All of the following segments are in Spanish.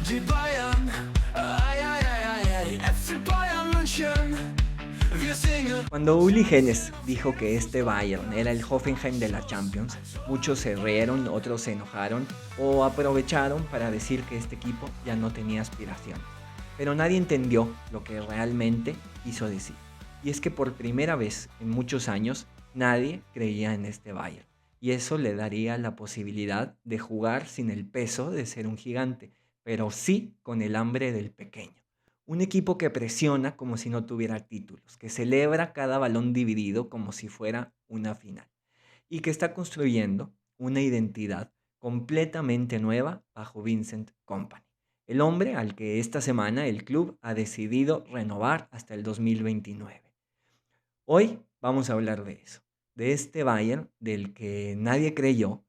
Die Bayern, ay, ay, ay, ay, ay, FC Bayern München, wir singen. Cuando Uli Hoeneß dijo que este Bayern era el Hoffenheim de la Champions, muchos se rieron, otros se enojaron o aprovecharon para decir que este equipo ya no tenía aspiración. Pero nadie entendió lo que realmente quiso decir. Y es que por primera vez en muchos años nadie creía en este Bayern. Y eso le daría la posibilidad de jugar sin el peso de ser un gigante, pero sí con el hambre del pequeño. Un equipo que presiona como si no tuviera títulos, que celebra cada balón dividido como si fuera una final y que está construyendo una identidad completamente nueva bajo Vincent Kompany, el hombre al que esta semana el club ha decidido renovar hasta el 2029. Hoy vamos a hablar de eso, de este Bayern del que nadie creyó,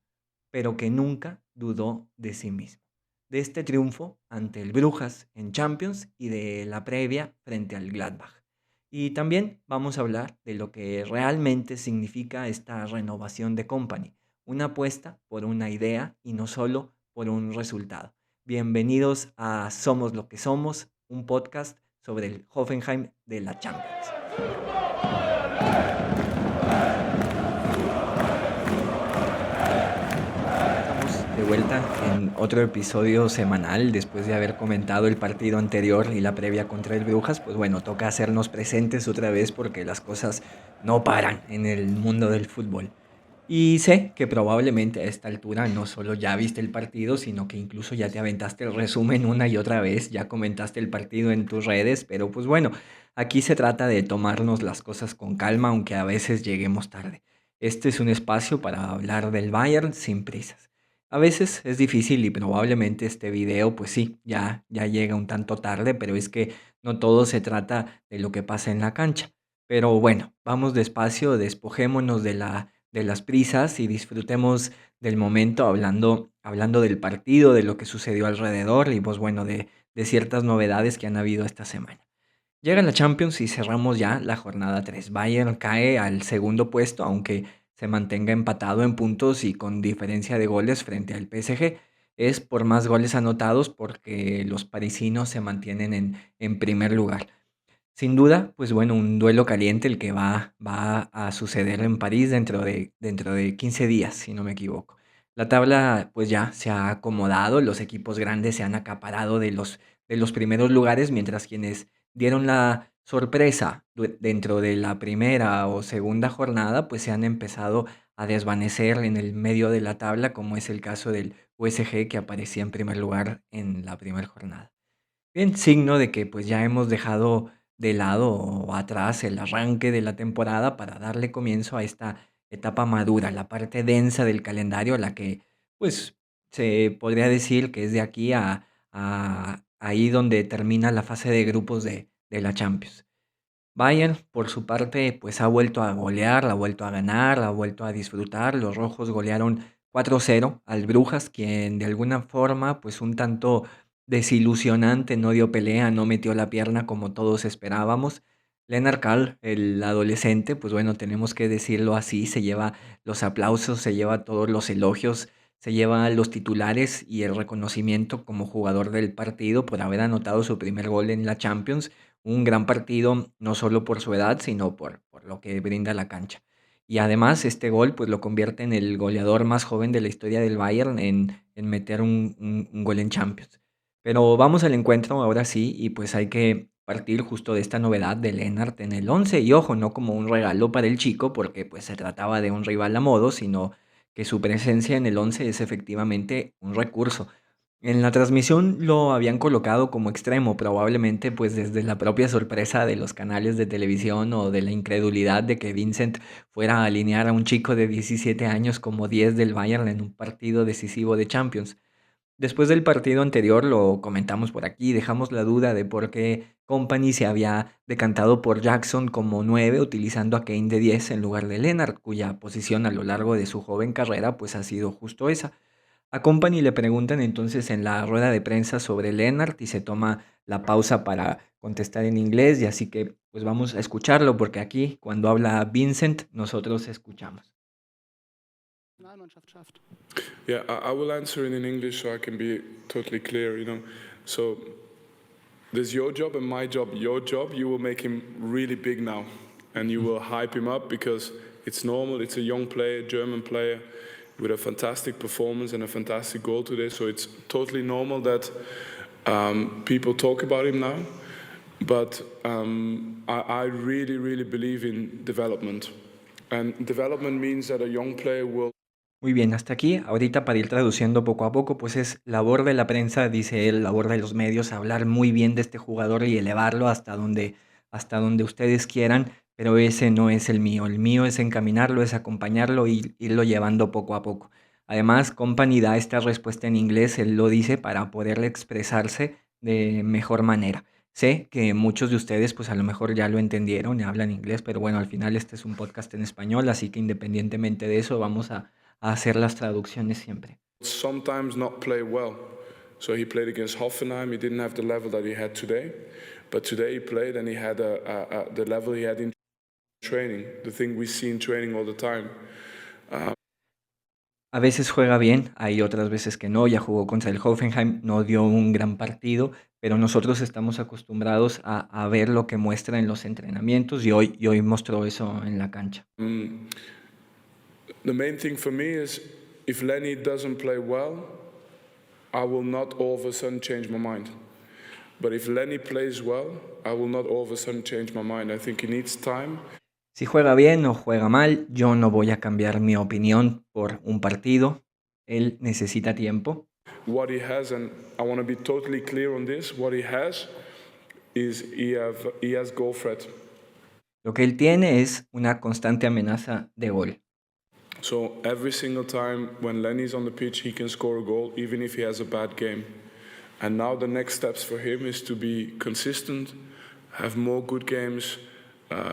pero que nunca dudó de sí mismo. De este triunfo ante el Brujas en Champions y de la previa frente al Gladbach. Y también vamos a hablar de lo que realmente significa esta renovación de Company, una apuesta por una idea y no solo por un resultado. Bienvenidos a Somos lo que somos, un podcast sobre el Hoffenheim de la Champions. Estamos de vuelta en otro episodio semanal después de haber comentado el partido anterior y la previa contra el Brujas. Pues bueno, toca hacernos presentes otra vez porque las cosas no paran en el mundo del fútbol. Y sé que probablemente a esta altura no solo ya viste el partido, sino que incluso ya te aventaste el resumen una y otra vez, ya comentaste el partido en tus redes, pero pues bueno, aquí se trata de tomarnos las cosas con calma, aunque a veces lleguemos tarde. Este es un espacio para hablar del Bayern sin prisas. A veces es difícil y probablemente este video, pues sí, ya llega un tanto tarde, pero es que no todo se trata de lo que pasa en la cancha. Pero bueno, vamos despacio, despojémonos de las prisas y disfrutemos del momento hablando del partido, de lo que sucedió alrededor y pues bueno, de ciertas novedades que han habido esta semana. Llega la Champions y cerramos ya la jornada 3. Bayern cae al segundo puesto, aunque se mantenga empatado en puntos y con diferencia de goles frente al PSG. Es por más goles anotados porque los parisinos se mantienen en primer lugar. Sin duda, pues bueno, un duelo caliente el que va a suceder en París dentro de 15 días, si no me equivoco. La tabla pues ya se ha acomodado, los equipos grandes se han acaparado de los primeros lugares, mientras quienes dieron la sorpresa dentro de la primera o segunda jornada, pues se han empezado a desvanecer en el medio de la tabla, como es el caso del USG que aparecía en primer lugar en la primera jornada. Bien, signo de que pues ya hemos dejado de lado o atrás el arranque de la temporada para darle comienzo a esta etapa madura, la parte densa del calendario, la que pues se podría decir que es de aquí a ahí donde termina la fase de grupos de la Champions. Bayern, por su parte, pues ha vuelto a golear, ha vuelto a ganar, ha vuelto a disfrutar. Los rojos golearon 4-0 al Brujas, quien de alguna forma, pues un tanto desilusionante, no dio pelea, no metió la pierna como todos esperábamos. Lennart Kahl, el adolescente, pues bueno, tenemos que decirlo así, se lleva los aplausos, se lleva todos los elogios, se lleva los titulares y el reconocimiento como jugador del partido por haber anotado su primer gol en la Champions, un gran partido, no solo por su edad, sino por lo que brinda la cancha. Y además este gol pues lo convierte en el goleador más joven de la historia del Bayern en meter un gol en Champions. Pero vamos al encuentro ahora sí y pues hay que partir justo de esta novedad de Lennart en el 11 y ojo, no como un regalo para el chico porque pues se trataba de un rival a modo, sino que su presencia en el 11 es efectivamente un recurso. En la transmisión lo habían colocado como extremo, probablemente pues desde la propia sorpresa de los canales de televisión o de la incredulidad de que Vincent fuera a alinear a un chico de 17 años como 10 del Bayern en un partido decisivo de Champions. Después del partido anterior lo comentamos por aquí, dejamos la duda de por qué Company se había decantado por Jackson como 9, utilizando a Kane de 10 en lugar de Lennart, cuya posición a lo largo de su joven carrera pues ha sido justo esa. A Company le preguntan entonces en la rueda de prensa sobre Lennart y se toma la pausa para contestar en inglés y así que pues vamos a escucharlo porque aquí cuando habla Vincent nosotros escuchamos. Yeah, I will answer in English so I can be totally clear. So there's your job and my job. Your job, you will make him really big now, and you will hype him up because it's normal. It's a young player, German player, with a fantastic performance and a fantastic goal today. So it's totally normal that people talk about him now. But I really, really believe in development. And development means that a young player will. Muy bien, hasta aquí. Ahorita para ir traduciendo poco a poco, pues es labor de la prensa, dice él, labor de los medios, hablar muy bien de este jugador y elevarlo hasta donde ustedes quieran, pero ese no es el mío. El mío es encaminarlo, es acompañarlo y irlo llevando poco a poco. Además, Company da esta respuesta en inglés, él lo dice para poder expresarse de mejor manera. Sé que muchos de ustedes pues a lo mejor ya lo entendieron y hablan inglés, pero bueno, al final este es un podcast en español, así que independientemente de eso vamos a hacer las traducciones siempre. Sometimes not play well. So he played against Hoffenheim. He didn't have the level that he had today, but today he played and he had the level he had in training, the thing we see in training all the time. A veces juega bien, hay otras veces que no, ya jugó contra el Hoffenheim, no dio un gran partido, pero nosotros estamos acostumbrados a ver lo que muestra en los entrenamientos y hoy mostró eso en la cancha. The main thing for me is if Lenny doesn't play well, I will not all of a sudden change my mind. But if Lenny plays well, I will not all of a sudden change my mind. I think he needs time. Si juega bien o juega mal, yo no voy a cambiar mi opinión por un partido. Él necesita tiempo. What he has, and I want to be totally clear on this, what he has is he has goal threat. Lo que él tiene es una constante amenaza de gol. So every single time when Lenny's on the pitch, he can score a goal, even if he has a bad game. And now the next steps for him is to be consistent, have more good games,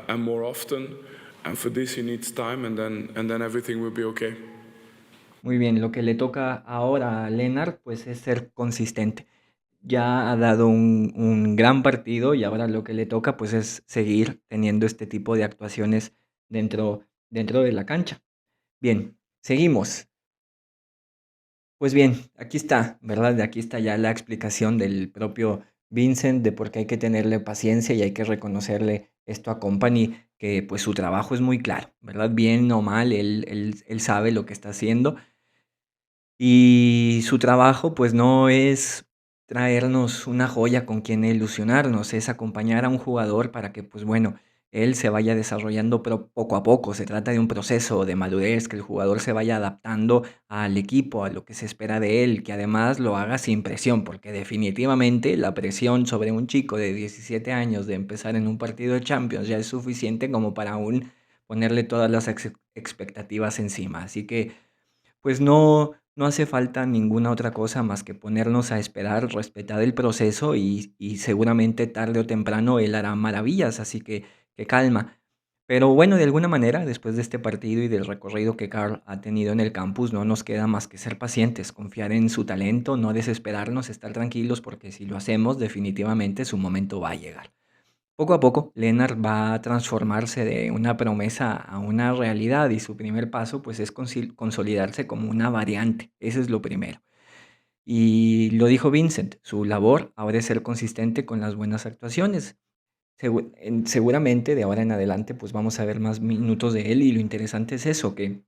and more often. And for this, he needs time, and then everything will be okay. Muy bien, lo que le toca ahora a Lennart pues es ser consistente. Ya ha dado un gran partido y ahora lo que le toca pues es seguir teniendo este tipo de actuaciones dentro de la cancha. Bien, seguimos. Pues bien, aquí está, ¿verdad? Aquí está ya la explicación del propio Vincent de por qué hay que tenerle paciencia y hay que reconocerle esto a Company, que pues su trabajo es muy claro, ¿verdad? Bien o mal, él sabe lo que está haciendo. Y su trabajo, pues, no es traernos una joya con quien ilusionarnos, es acompañar a un jugador para que, pues, bueno, él se vaya desarrollando, pero poco a poco. Se trata de un proceso de madurez, que el jugador se vaya adaptando al equipo, a lo que se espera de él, que además lo haga sin presión, porque definitivamente la presión sobre un chico de 17 años de empezar en un partido de Champions ya es suficiente como para aún ponerle todas las expectativas encima. Así que pues no hace falta ninguna otra cosa más que ponernos a esperar, respetar el proceso y seguramente tarde o temprano él hará maravillas, así que calma. Pero bueno, de alguna manera, después de este partido y del recorrido que Karl ha tenido en el campus, no nos queda más que ser pacientes, confiar en su talento, no desesperarnos, estar tranquilos, porque si lo hacemos, definitivamente su momento va a llegar. Poco a poco, Lennart va a transformarse de una promesa a una realidad y su primer paso pues es consolidarse como una variante. Ese es lo primero. Y lo dijo Vincent, su labor ahora es ser consistente con las buenas actuaciones. Seguramente de ahora en adelante pues vamos a ver más minutos de él y lo interesante es eso, que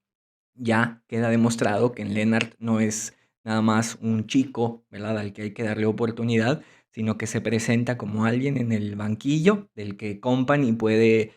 ya queda demostrado que en Lennart no es nada más un chico, ¿verdad?, al que hay que darle oportunidad, sino que se presenta como alguien en el banquillo del que Company puede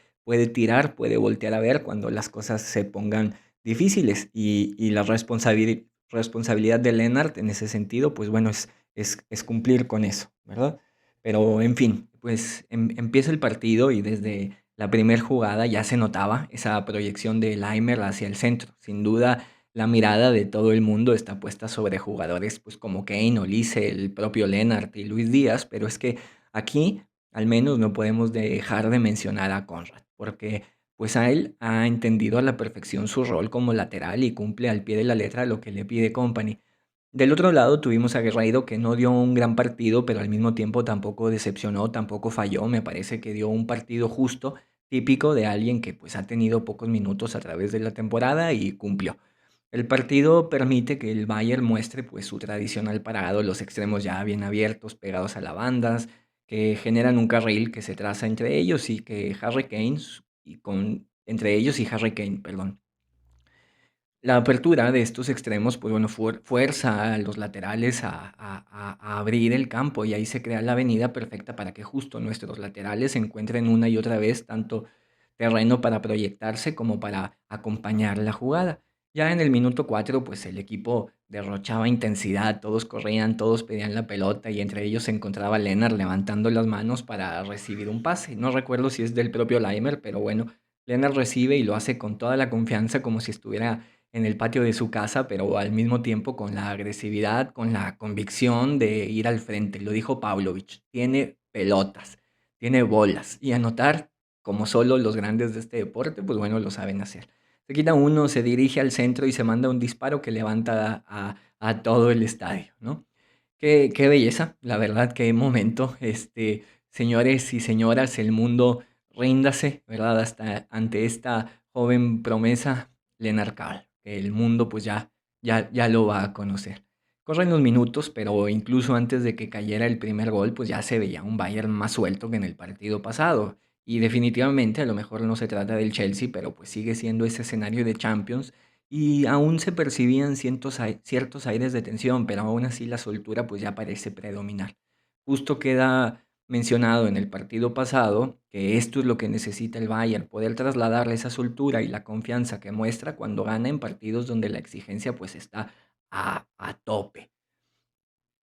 tirar, puede voltear a ver cuando las cosas se pongan difíciles. Y la responsabilidad de Lennart en ese sentido, pues bueno, es cumplir con eso, ¿verdad? Pero en fin, pues empieza el partido y desde la primera jugada ya se notaba esa proyección de Laimer hacia el centro. Sin duda, la mirada de todo el mundo está puesta sobre jugadores pues, como Kane, Olise, el propio Lennart y Luis Díaz, pero es que aquí al menos no podemos dejar de mencionar a Conrad, porque pues a él ha entendido a la perfección su rol como lateral y cumple al pie de la letra lo que le pide Company. Del otro lado tuvimos a Guerreiro que no dio un gran partido, pero al mismo tiempo tampoco decepcionó, tampoco falló. Me parece que dio un partido justo, típico de alguien que pues ha tenido pocos minutos a través de la temporada y cumplió. El partido permite que el Bayern muestre pues su tradicional parado, los extremos ya bien abiertos, pegados a las bandas, que generan un carril que se traza entre ellos y que Harry Kane entre ellos y Harry Kane, perdón. La apertura de estos extremos, pues bueno, fuerza a los laterales a abrir el campo y ahí se crea la avenida perfecta para que justo nuestros laterales encuentren una y otra vez tanto terreno para proyectarse como para acompañar la jugada. Ya en el minuto 4, pues el equipo derrochaba intensidad, todos corrían, todos pedían la pelota y entre ellos se encontraba Lennart levantando las manos para recibir un pase. No recuerdo si es del propio Laimer, pero bueno, Lennart recibe y lo hace con toda la confianza como si estuviera en el patio de su casa, pero al mismo tiempo con la agresividad, con la convicción de ir al frente. Lo dijo Pavlovich, tiene pelotas, tiene bolas y anotar como solo los grandes de este deporte, pues bueno, lo saben hacer. Se quita uno, se dirige al centro y se manda un disparo que levanta a todo el estadio, ¿no? Qué belleza, la verdad, qué momento. Señores y señoras, el mundo ríndase, ¿verdad? Hasta ante esta joven promesa, Lennart Carl, que el mundo pues ya lo va a conocer. Corren los minutos, pero incluso antes de que cayera el primer gol, pues ya se veía un Bayern más suelto que en el partido pasado. Y definitivamente, a lo mejor no se trata del Chelsea, pero pues sigue siendo ese escenario de Champions y aún se percibían ciertos aires de tensión, pero aún así la soltura pues ya parece predominar. Justo queda mencionado en el partido pasado que esto es lo que necesita el Bayern, poder trasladarle esa soltura y la confianza que muestra cuando gana en partidos donde la exigencia pues está a tope.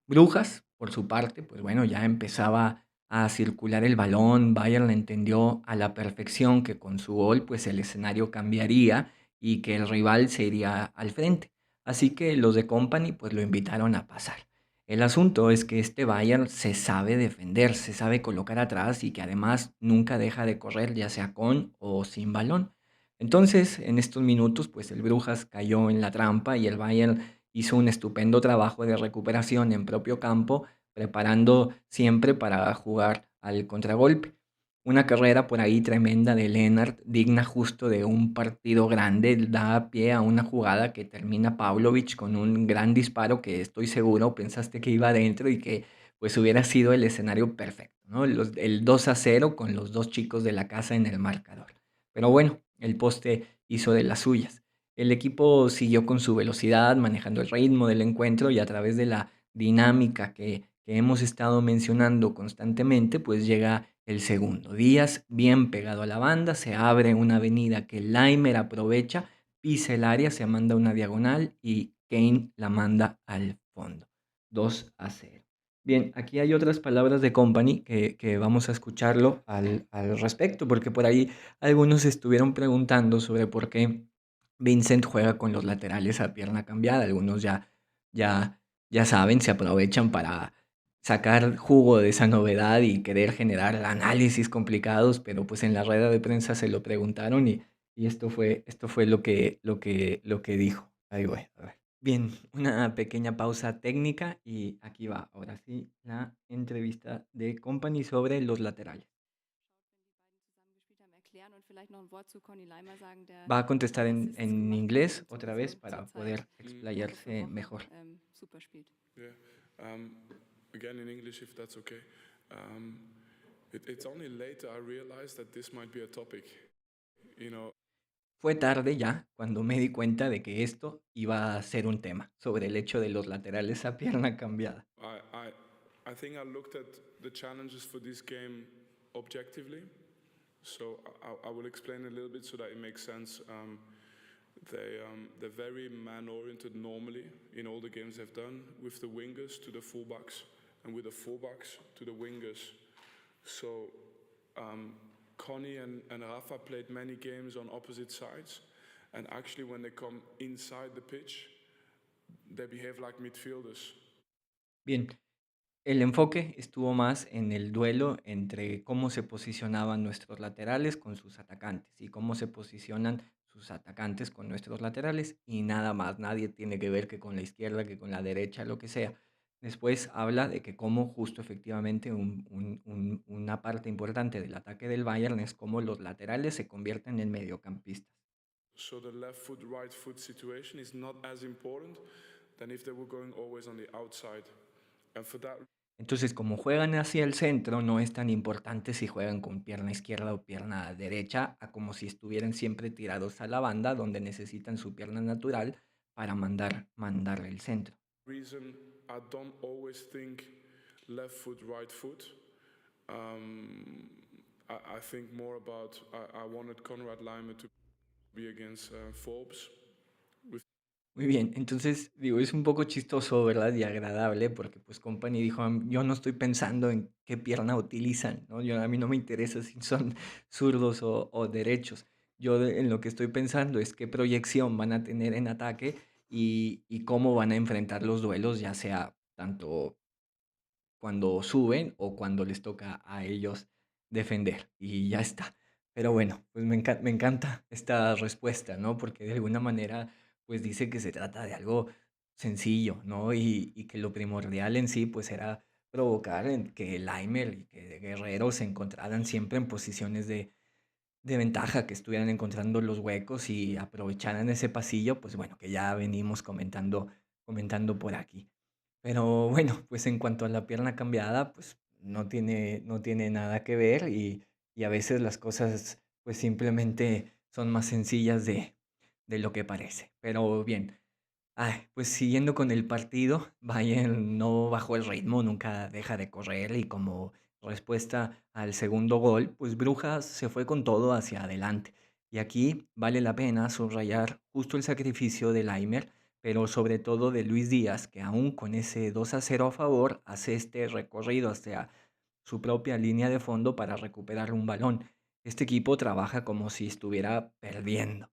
Brujas, por su parte, pues bueno, ya empezaba a circular el balón. Bayern entendió a la perfección que con su gol, pues el escenario cambiaría y que el rival se iría al frente. Así que los de Company, pues lo invitaron a pasar. El asunto es que este Bayern se sabe defender, se sabe colocar atrás y que además nunca deja de correr, ya sea con o sin balón. Entonces, en estos minutos, pues el Brujas cayó en la trampa y el Bayern hizo un estupendo trabajo de recuperación en propio campo, preparando siempre para jugar al contragolpe. Una carrera por ahí tremenda de Lennart, digna justo de un partido grande, da pie a una jugada que termina Pavlovich con un gran disparo que estoy seguro pensaste que iba adentro y que pues hubiera sido el escenario perfecto, ¿no? El 2-0 con los dos chicos de la casa en el marcador. Pero bueno, el poste hizo de las suyas. El equipo siguió con su velocidad, manejando el ritmo del encuentro y a través de la dinámica que hemos estado mencionando constantemente, pues llega el segundo. Díaz, bien pegado a la banda, se abre una avenida que Laimer aprovecha, pisa el área, se manda una diagonal y Kane la manda al fondo. 2-0. Bien, aquí hay otras palabras de Company que vamos a escucharlo al respecto, porque por ahí algunos estuvieron preguntando sobre por qué Vincent juega con los laterales a pierna cambiada. Algunos ya, ya saben, se aprovechan para sacar jugo de esa novedad y querer generar análisis complicados, pero pues en la rueda de prensa se lo preguntaron y esto fue lo que dijo. Ahí voy, a ver. Bien, una pequeña pausa técnica y aquí va, ahora sí, la entrevista de Company sobre los laterales. Va a contestar en inglés otra vez para poder explayarse mejor. Yeah. Um, Again in English, if that's okay. It's only later I realized that this might be a topic. You know, Fue tarde ya cuando me di cuenta de que esto iba a ser un tema sobre el hecho de los laterales a pierna cambiada. I think I looked at the challenges for this game objectively. So I will explain a little bit so that it makes sense. They're very man-oriented normally in all the games they've done, with the wingers to the fullbacks and with the fullbacks to the wingers. So Connie and Rafa played many games on opposite sides, and actually when they come inside the pitch, they behave like midfielders. Bien, el enfoque estuvo más en el duelo entre cómo se posicionaban nuestros laterales con sus atacantes y cómo se posicionan sus atacantes con nuestros laterales y nada más. Nadie tiene que ver que con la izquierda, que con la derecha, lo que sea. Después habla de que cómo justo efectivamente una parte importante del ataque del Bayern es cómo los laterales se convierten en mediocampistas. So the left foot, right foot situation is not as important than if they were going always on the outside. And for that, Entonces, como juegan hacia el centro, no es tan importante si juegan con pierna izquierda o pierna derecha, a como si estuvieran siempre tirados a la banda, donde necesitan su pierna natural para mandar el centro. reason I don't always think left foot, right foot. I think more about I wanted Conrad Leimer to be against Forbes. Muy bien, entonces digo, es un poco chistoso, ¿verdad? Y agradable, porque pues Company dijo, yo no estoy pensando en qué pierna utilizan, ¿no? A mí no me interesa si son zurdos o derechos. En lo que estoy pensando es qué proyección van a tener en ataque y cómo van a enfrentar los duelos, ya sea tanto cuando suben o cuando les toca a ellos defender. Y ya está. Pero bueno, pues me encanta esta respuesta, ¿no? Porque de alguna manera, pues dice que se trata de algo sencillo, ¿no? Y que lo primordial en sí, pues era provocar que Laimer y que Guerrero se encontraran siempre en posiciones de ventaja, que estuvieran encontrando los huecos y aprovecharan ese pasillo, pues bueno, que ya venimos comentando por aquí. Pero bueno, pues en cuanto a la pierna cambiada, pues no tiene nada que ver y a veces las cosas pues simplemente son más sencillas de lo que parece. Pero bien, ay, pues siguiendo con el partido, Bayern no bajó el ritmo, nunca deja de correr y como respuesta al segundo gol, pues Brujas se fue con todo hacia adelante. Y aquí vale la pena subrayar justo el sacrificio de Laimer, pero sobre todo de Luis Díaz, que aún con ese 2-0 a favor, hace este recorrido hacia su propia línea de fondo para recuperar un balón. Este equipo trabaja como si estuviera perdiendo.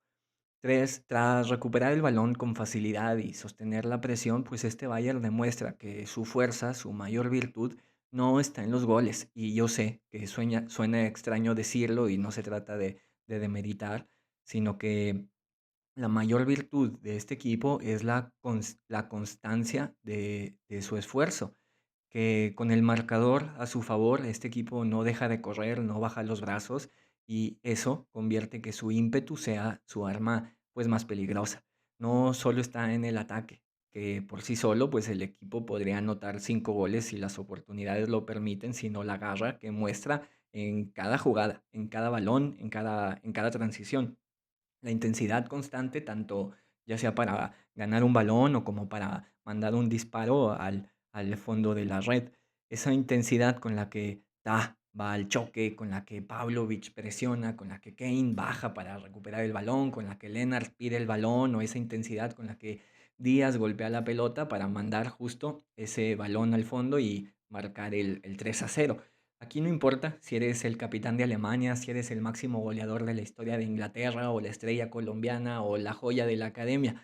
Tras recuperar el balón con facilidad y sostener la presión, pues este Bayern demuestra que su fuerza, su mayor virtud, no está en los goles. Y yo sé que suena extraño decirlo y no se trata de demeritar, sino que la mayor virtud de este equipo es la constancia de su esfuerzo, que con el marcador a su favor, este equipo no deja de correr, no baja los brazos y eso convierte que su ímpetu sea su arma pues más peligrosa. No solo está en el ataque, que por sí solo pues el equipo podría anotar 5 goles si las oportunidades lo permiten, sino la garra que muestra en cada jugada, en cada balón, en cada transición. La intensidad constante, tanto ya sea para ganar un balón o como para mandar un disparo al fondo de la red. Esa intensidad con la que va al choque, con la que Pavlovich presiona, con la que Kane baja para recuperar el balón, con la que Lennart pide el balón, o esa intensidad con la que Díaz golpea la pelota para mandar justo ese balón al fondo y marcar el 3-0. Aquí no importa si eres el capitán de Alemania, si eres el máximo goleador de la historia de Inglaterra o la estrella colombiana o la joya de la academia.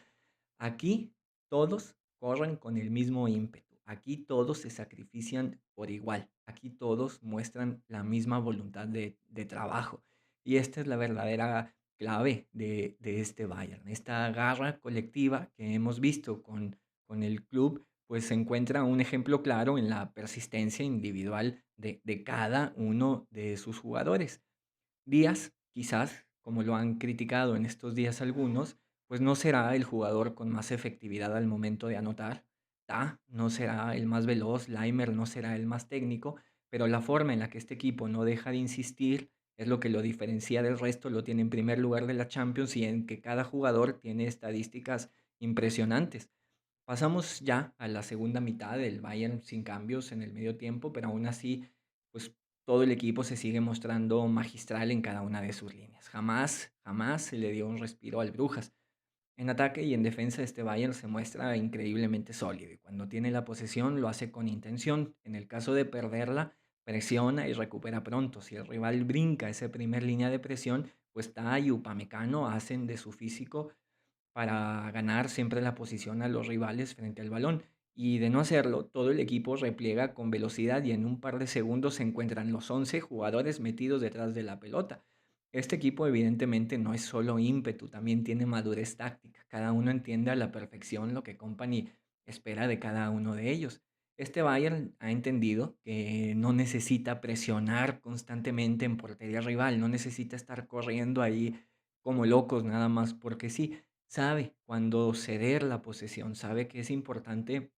Aquí todos corren con el mismo ímpetu. Aquí todos se sacrifician por igual. Aquí todos muestran la misma voluntad de trabajo. Y esta es la verdadera clave de este Bayern. Esta garra colectiva que hemos visto con el club, pues se encuentra un ejemplo claro en la persistencia individual de cada uno de sus jugadores. Díaz, quizás, como lo han criticado en estos días algunos, pues no será el jugador con más efectividad al momento de anotar. No será el más veloz, Laimer no será el más técnico, pero la forma en la que este equipo no deja de insistir es lo que lo diferencia del resto, lo tiene en primer lugar de la Champions y en que cada jugador tiene estadísticas impresionantes. Pasamos ya a la segunda mitad del Bayern sin cambios en el medio tiempo, pero aún así, pues todo el equipo se sigue mostrando magistral en cada una de sus líneas. Jamás, jamás se le dio un respiro al Brujas. En ataque y en defensa este Bayern se muestra increíblemente sólido y cuando tiene la posesión lo hace con intención. En el caso de perderla, presiona y recupera pronto. Si el rival brinca esa primer línea de presión, pues Ta y Upamecano hacen de su físico para ganar siempre la posición a los rivales frente al balón. Y de no hacerlo, todo el equipo repliega con velocidad y en un par de segundos se encuentran los 11 jugadores metidos detrás de la pelota. Este equipo evidentemente no es solo ímpetu, también tiene madurez táctica. Cada uno entiende a la perfección lo que Company espera de cada uno de ellos. Este Bayern ha entendido que no necesita presionar constantemente en portería rival, no necesita estar corriendo ahí como locos nada más porque sí. Sabe cuándo ceder la posesión, sabe que es importante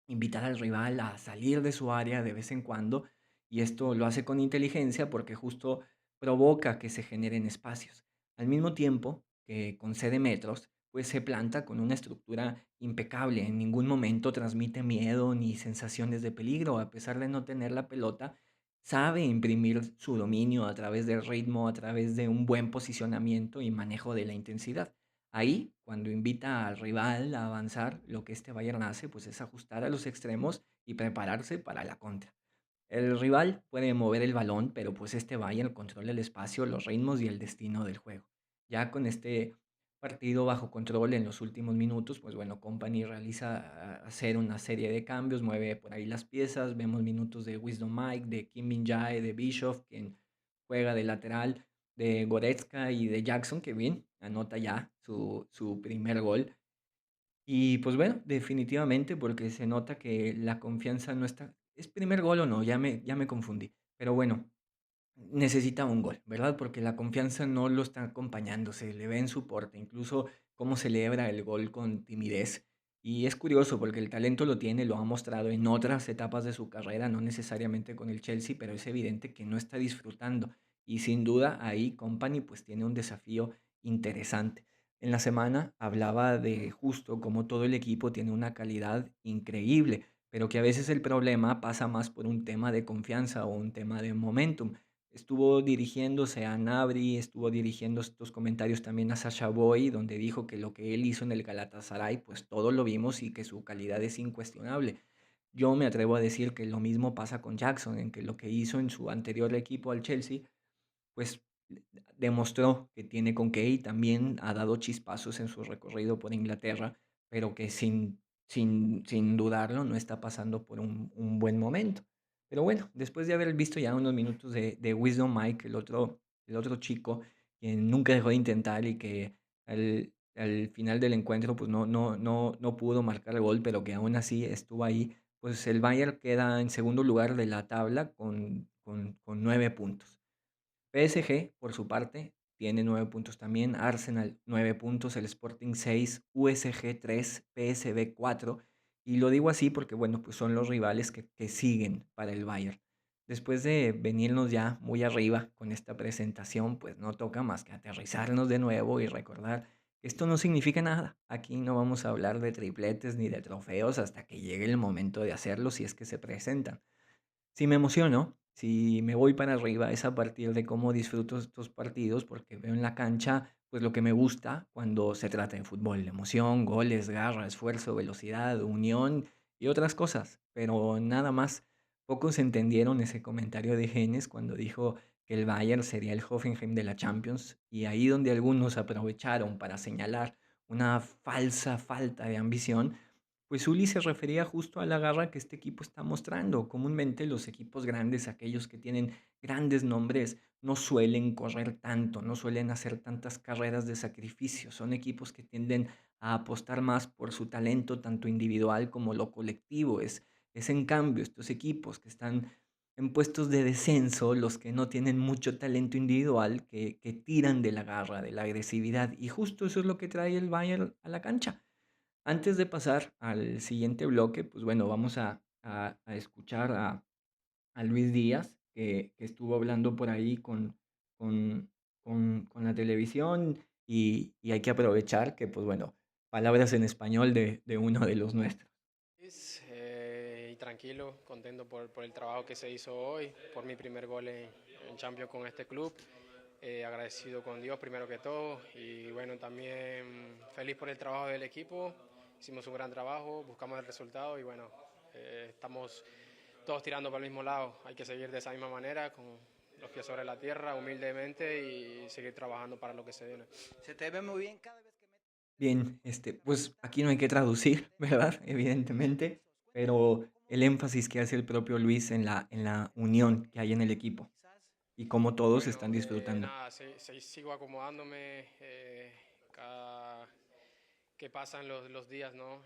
invitar al rival a salir de su área de vez en cuando, y esto lo hace con inteligencia porque justo provoca que se generen espacios. Al mismo tiempo que concede metros, pues se planta con una estructura impecable. En ningún momento transmite miedo ni sensaciones de peligro, a pesar de no tener la pelota. Sabe imprimir su dominio a través del ritmo, a través de un buen posicionamiento y manejo de la intensidad. Ahí, cuando invita al rival a avanzar, lo que este Bayern hace, pues es ajustar a los extremos y prepararse para la contra. El rival puede mover el balón, pero pues este Bayern controla el espacio, los ritmos y el destino del juego. Ya con este partido bajo control en los últimos minutos, pues bueno, Company realiza hacer una serie de cambios, mueve por ahí las piezas, vemos minutos de Wisdom Mike, de Kim Min Jae, de Bischoff, quien juega de lateral, de Goretzka y de Jackson, que bien, anota ya su primer gol. Y pues bueno, definitivamente, porque se nota que la confianza no está. ¿Es primer gol o no? Ya me confundí. Pero bueno, necesita un gol, ¿verdad? Porque la confianza no lo está acompañando, se le ve en su porte, incluso cómo celebra el gol con timidez. Y es curioso porque el talento lo tiene, lo ha mostrado en otras etapas de su carrera, no necesariamente con el Chelsea, pero es evidente que no está disfrutando. Y sin duda ahí Company pues tiene un desafío interesante. En la semana hablaba de justo cómo todo el equipo tiene una calidad increíble, pero que a veces el problema pasa más por un tema de confianza o un tema de momentum. Estuvo dirigiéndose a Gnabry, estuvo dirigiendo estos comentarios también a Sacha Boey, donde dijo que lo que él hizo en el Galatasaray, pues todos lo vimos y que su calidad es incuestionable. Yo me atrevo a decir que lo mismo pasa con Jackson, en que lo que hizo en su anterior equipo al Chelsea pues demostró que tiene con qué y también ha dado chispazos en su recorrido por Inglaterra, pero que sin dudarlo no está pasando por un buen momento. Pero bueno, después de haber visto ya unos minutos de Wisdom Mike, el otro chico, que nunca dejó de intentar y que al final del encuentro pues no pudo marcar el gol, pero que aún así estuvo ahí, pues el Bayern queda en segundo lugar de la tabla con 9 puntos. PSG, por su parte, tiene 9 puntos también, Arsenal 9 puntos, el Sporting 6, USG 3, PSV 4. Y lo digo así porque, bueno, pues son los rivales que siguen para el Bayern. Después de venirnos ya muy arriba con esta presentación, pues no toca más que aterrizarnos de nuevo y recordar que esto no significa nada. Aquí no vamos a hablar de tripletes ni de trofeos hasta que llegue el momento de hacerlo si es que se presentan. Si me emociono, si me voy para arriba, es a partir de cómo disfruto estos partidos, porque veo en la cancha, pues lo que me gusta cuando se trata de fútbol, emoción, goles, garra, esfuerzo, velocidad, unión y otras cosas, pero nada más. Pocos entendieron ese comentario de Genes cuando dijo que el Bayern sería el Hoffenheim de la Champions, y ahí donde algunos aprovecharon para señalar una falsa falta de ambición, pues Uli se refería justo a la garra que este equipo está mostrando. Comúnmente los equipos grandes, aquellos que tienen grandes nombres, no suelen correr tanto, no suelen hacer tantas carreras de sacrificio. Son equipos que tienden a apostar más por su talento, tanto individual como lo colectivo. Es en cambio estos equipos que están en puestos de descenso, los que no tienen mucho talento individual, que tiran de la garra, de la agresividad. Y justo eso es lo que trae el Bayern a la cancha. Antes de pasar al siguiente bloque, pues bueno, vamos a escuchar a Luis Díaz, que estuvo hablando por ahí con, con la televisión, y hay que aprovechar que, pues bueno, palabras en español de uno de los nuestros. Y tranquilo, contento por el trabajo que se hizo hoy, por mi primer gol en Champions con este club. Agradecido con Dios primero que todo y bueno, también feliz por el trabajo del equipo. Hicimos un gran trabajo, buscamos el resultado y bueno, estamos todos tirando para el mismo lado. Hay que seguir de esa misma manera, con los pies sobre la tierra, humildemente y seguir trabajando para lo que se viene. Se te ve muy bien cada vez que metes Bien, pues aquí no hay que traducir, ¿verdad? Evidentemente, pero el énfasis que hace el propio Luis en la unión que hay en el equipo y cómo todos Bueno, están disfrutando. nada, sigo acomodándome cada que pasan los días, ¿no?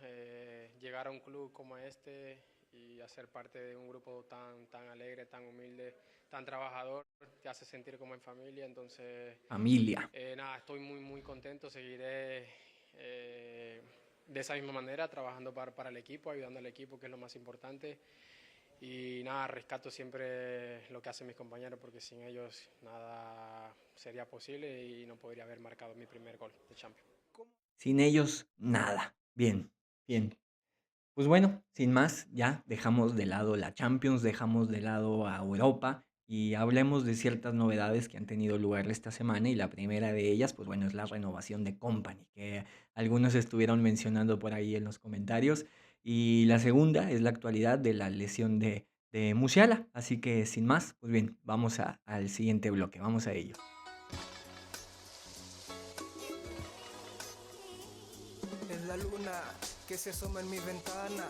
Llegar a un club como este y hacer parte de un grupo tan alegre, tan humilde, tan trabajador, te hace sentir como en familia, entonces Familia. nada, estoy muy contento, seguiré de esa misma manera, trabajando para el equipo, ayudando al equipo, que es lo más importante. Y nada, rescato siempre lo que hacen mis compañeros, porque sin ellos nada sería posible y no podría haber marcado mi primer gol de Champions. Sin ellos, nada. Bien, bien. Pues bueno, sin más, ya dejamos de lado la Champions, dejamos de lado a Europa y hablemos de ciertas novedades que han tenido lugar esta semana y la primera de ellas, pues bueno, es la renovación de Company, que algunos estuvieron mencionando por ahí en los comentarios, y la segunda es la actualidad de la lesión de Musiala, así que sin más, pues bien, vamos al siguiente bloque, vamos a ello. Es la luna que se asoma en mi ventana,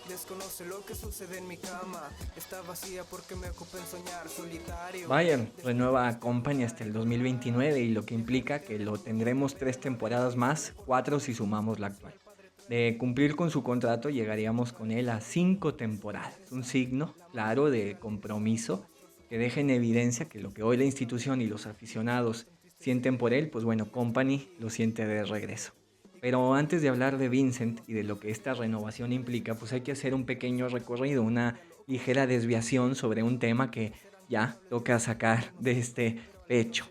desconoce lo que sucede en mi cama, está vacía porque me ocupa en soñar solitario. Bayern renueva a Company hasta el 2029 y lo que implica que lo tendremos 3 temporadas más, 4 si sumamos la actual. De cumplir con su contrato llegaríamos con él a 5 temporadas, un signo claro de compromiso que deja en evidencia que lo que hoy la institución y los aficionados sienten por él, pues bueno, Company lo siente de regreso. Pero antes de hablar de Vincent y de lo que esta renovación implica, pues hay que hacer un pequeño recorrido, una ligera desviación sobre un tema que ya toca sacar de este pecho.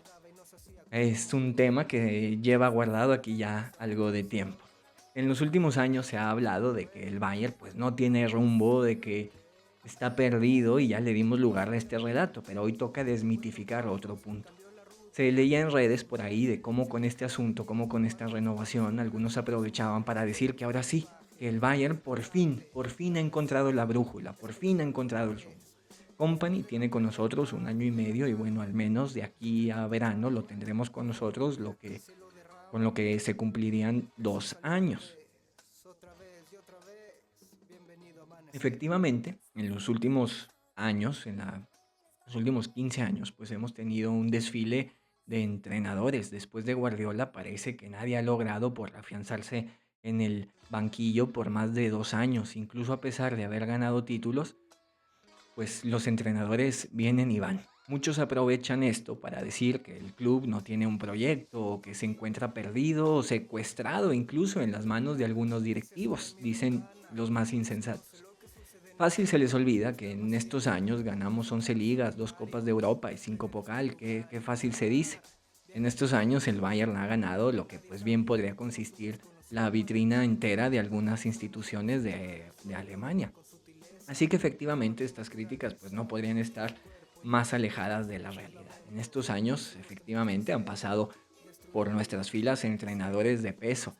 Es un tema que lleva guardado aquí ya algo de tiempo. En los últimos años se ha hablado de que el Bayern pues no tiene rumbo, de que está perdido y ya le dimos lugar a este relato, pero hoy toca desmitificar otro punto. Se leía en redes por ahí de cómo con este asunto, cómo con esta renovación, algunos aprovechaban para decir que ahora sí, que el Bayern por fin ha encontrado la brújula, por fin ha encontrado el rumbo. Company tiene con nosotros 1 año y medio y bueno, al menos de aquí a verano lo tendremos con nosotros, con lo que se cumplirían 2 años. Efectivamente, en los últimos años, los últimos 15 años, pues hemos tenido un desfile de entrenadores. Después de Guardiola parece que nadie ha logrado por afianzarse en el banquillo por más de 2 años. Incluso a pesar de haber ganado títulos, pues los entrenadores vienen y van. Muchos aprovechan esto para decir que el club no tiene un proyecto o que se encuentra perdido o secuestrado incluso en las manos de algunos directivos, dicen los más insensatos. Fácil se les olvida que en estos años ganamos 11 ligas, 2 Copas de Europa y 5 Pokal, qué fácil se dice. En estos años el Bayern ha ganado lo que pues bien podría consistir la vitrina entera de algunas instituciones de Alemania. Así que efectivamente estas críticas pues no podrían estar más alejadas de la realidad. En estos años efectivamente han pasado por nuestras filas entrenadores de peso.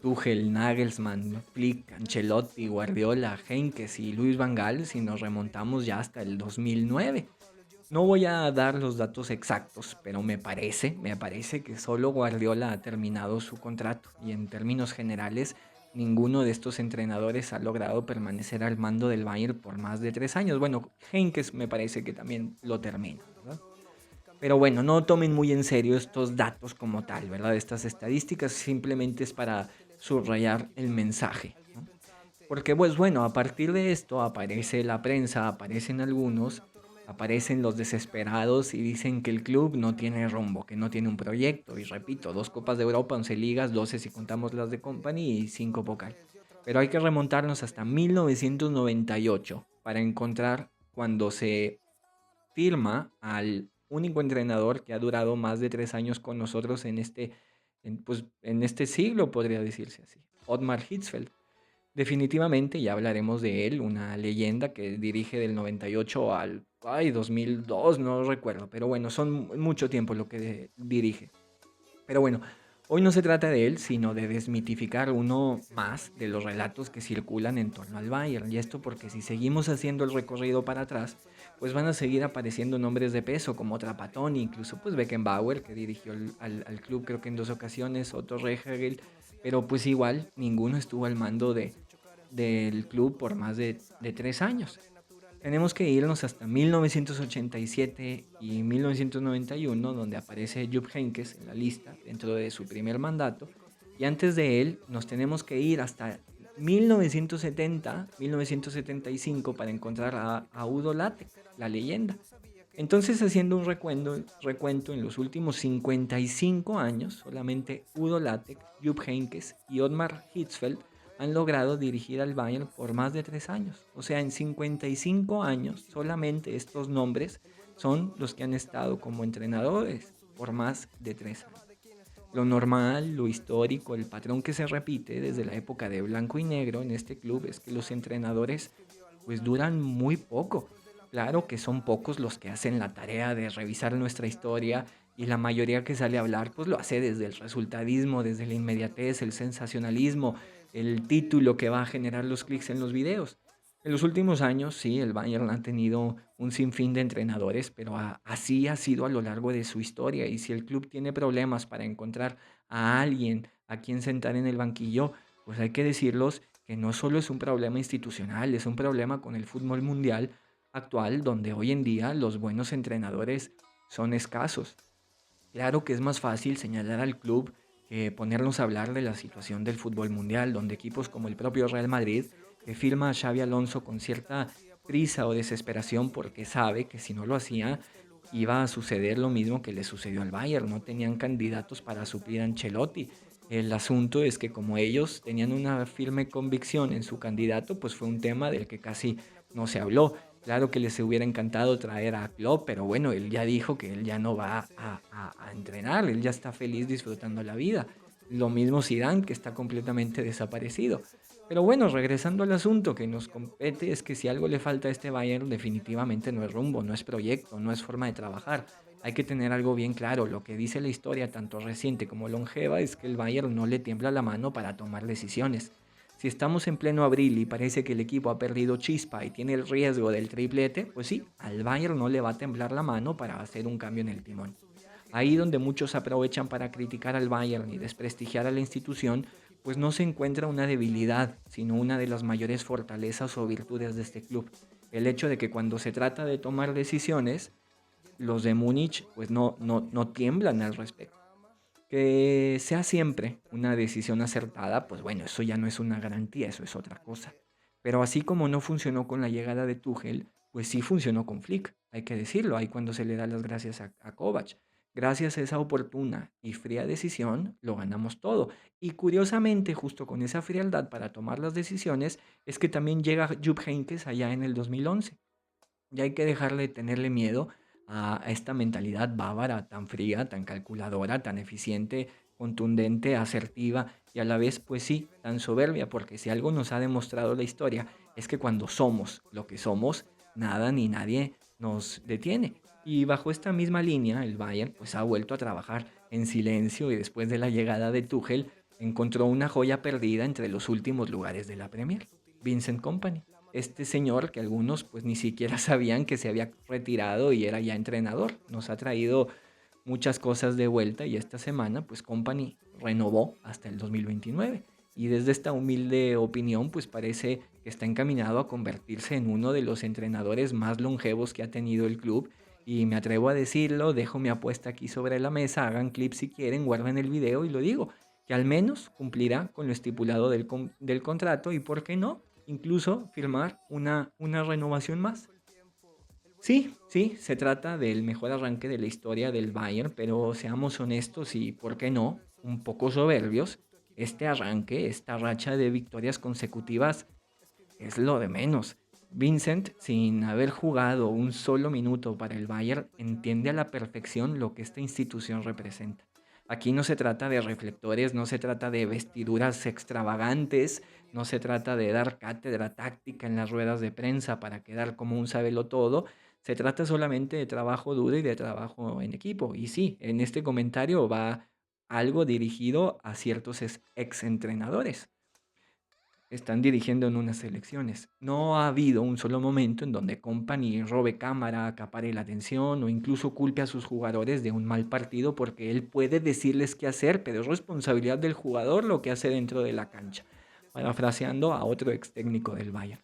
Tuchel, Nagelsmann, Flick, Ancelotti, Guardiola, Heynckes y Luis Van Gaal si nos remontamos ya hasta el 2009. No voy a dar los datos exactos, pero me parece que solo Guardiola ha terminado su contrato y en términos generales ninguno de estos entrenadores ha logrado permanecer al mando del Bayern por más de 3 años. Bueno, Heynckes me parece que también lo termina, ¿verdad? Pero bueno, no tomen muy en serio estos datos como tal, ¿verdad? Estas estadísticas simplemente es para subrayar el mensaje, ¿no? Porque pues bueno, a partir de esto aparece la prensa, aparecen algunos, aparecen los desesperados y dicen que el club no tiene rumbo, que no tiene un proyecto. Y repito, 2 Copas de Europa, 11 ligas, 12 si contamos las de Company y 5 Pokal. Pero hay que remontarnos hasta 1998 para encontrar cuando se firma al único entrenador que ha durado más de 3 años con nosotros en este siglo, podría decirse así. Ottmar Hitzfeld. Definitivamente, ya hablaremos de él, una leyenda que dirige del 98 al 2002, no recuerdo, pero bueno, son mucho tiempo lo que dirige. Pero bueno, hoy no se trata de él, sino de desmitificar uno más de los relatos que circulan en torno al Bayern. Y esto porque si seguimos haciendo el recorrido para atrás, pues van a seguir apareciendo nombres de peso como Trapattoni, incluso pues Beckenbauer, que dirigió al club creo que en 2 ocasiones, Otto Rehhagel, pero pues igual ninguno estuvo al mando del club por más de 3 años. Tenemos que irnos hasta 1987 y 1991, donde aparece Jupp Heynckes en la lista dentro de su primer mandato. Y antes de él nos tenemos que ir hasta 1970, 1975 para encontrar a Udo Lattek, la leyenda. Entonces, haciendo un recuento en los últimos 55 años, solamente Udo Lattek, Jupp Heynckes y Ottmar Hitzfeld han logrado dirigir al Bayern por más de 3 años. O sea, en 55 años, solamente estos nombres son los que han estado como entrenadores por más de 3 años. Lo normal, lo histórico, el patrón que se repite desde la época de blanco y negro en este club es que los entrenadores pues duran muy poco. Claro que son pocos los que hacen la tarea de revisar nuestra historia y la mayoría que sale a hablar pues lo hace desde el resultadismo, desde la inmediatez, el sensacionalismo, el título que va a generar los clics en los videos. En los últimos años, sí, el Bayern ha tenido un sinfín de entrenadores, pero así ha sido a lo largo de su historia. Y si el club tiene problemas para encontrar a alguien a quien sentar en el banquillo, pues hay que decirlos que no solo es un problema institucional, es un problema con el fútbol mundial actual, donde hoy en día los buenos entrenadores son escasos. Claro que es más fácil señalar al club que ponernos a hablar de la situación del fútbol mundial, donde equipos como el propio Real Madrid, que firma a Xabi Alonso con cierta prisa o desesperación porque sabe que si no lo hacía iba a suceder lo mismo que le sucedió al Bayern, no tenían candidatos para suplir a Ancelotti. El asunto es que como ellos tenían una firme convicción en su candidato, pues fue un tema del que casi no se habló. Claro que les hubiera encantado traer a Klopp, pero bueno, él ya dijo que él ya no va a entrenar, él ya está feliz disfrutando la vida. Lo mismo Zidane, que está completamente desaparecido. Pero bueno, regresando al asunto que nos compete, es que si algo le falta a este Bayern, definitivamente no es rumbo, no es proyecto, no es forma de trabajar. Hay que tener algo bien claro, lo que dice la historia, tanto reciente como longeva, es que el Bayern no le tiembla la mano para tomar decisiones. Si estamos en pleno abril y parece que el equipo ha perdido chispa y tiene el riesgo del triplete, pues sí, al Bayern no le va a temblar la mano para hacer un cambio en el timón. Ahí donde muchos aprovechan para criticar al Bayern y desprestigiar a la institución, pues no se encuentra una debilidad, sino una de las mayores fortalezas o virtudes de este club. El hecho de que cuando se trata de tomar decisiones, los de Múnich pues no tiemblan al respecto. Que sea siempre una decisión acertada, pues bueno, eso ya no es una garantía, eso es otra cosa. Pero así como no funcionó con la llegada de Tuchel, pues sí funcionó con Flick, hay que decirlo, ahí cuando se le da las gracias a Kovac. Gracias a esa oportuna y fría decisión, lo ganamos todo. Y curiosamente, justo con esa frialdad para tomar las decisiones, es que también llega Jupp Heynckes allá en el 2011. Y hay que dejarle de tenerle miedo a esta mentalidad bávara, tan fría, tan calculadora, tan eficiente, contundente, asertiva y a la vez, pues sí, tan soberbia, porque si algo nos ha demostrado la historia es que cuando somos lo que somos, nada ni nadie nos detiene. Y bajo esta misma línea, el Bayern pues ha vuelto a trabajar en silencio y después de la llegada de Tuchel encontró una joya perdida entre los últimos lugares de la Premier, Vincent Kompany. Este señor que algunos pues ni siquiera sabían que se había retirado y era ya entrenador. Nos ha traído muchas cosas de vuelta y esta semana pues Kompany renovó hasta el 2029. Y desde esta humilde opinión pues parece que está encaminado a convertirse en uno de los entrenadores más longevos que ha tenido el club. Y me atrevo a decirlo, dejo mi apuesta aquí sobre la mesa, hagan clip si quieren, guarden el video y lo digo, que al menos cumplirá con lo estipulado del contrato y por qué no, incluso firmar una renovación más. Sí, se trata del mejor arranque de la historia del Bayern, pero seamos honestos y, ¿por qué no?, un poco soberbios. Este arranque, esta racha de victorias consecutivas es lo de menos. Vincent, sin haber jugado un solo minuto para el Bayern, entiende a la perfección lo que esta institución representa. Aquí no se trata de reflectores, no se trata de vestiduras extravagantes, no se trata de dar cátedra táctica en las ruedas de prensa para quedar como un sabelotodo. Se trata solamente de trabajo duro y de trabajo en equipo. Y sí, en este comentario va algo dirigido a ciertos exentrenadores. Están dirigiendo en unas elecciones. No ha habido un solo momento en donde Kompany robe cámara, acapare la atención o incluso culpe a sus jugadores de un mal partido porque él puede decirles qué hacer, pero es responsabilidad del jugador lo que hace dentro de la cancha. Parafraseando a otro ex técnico del Bayern.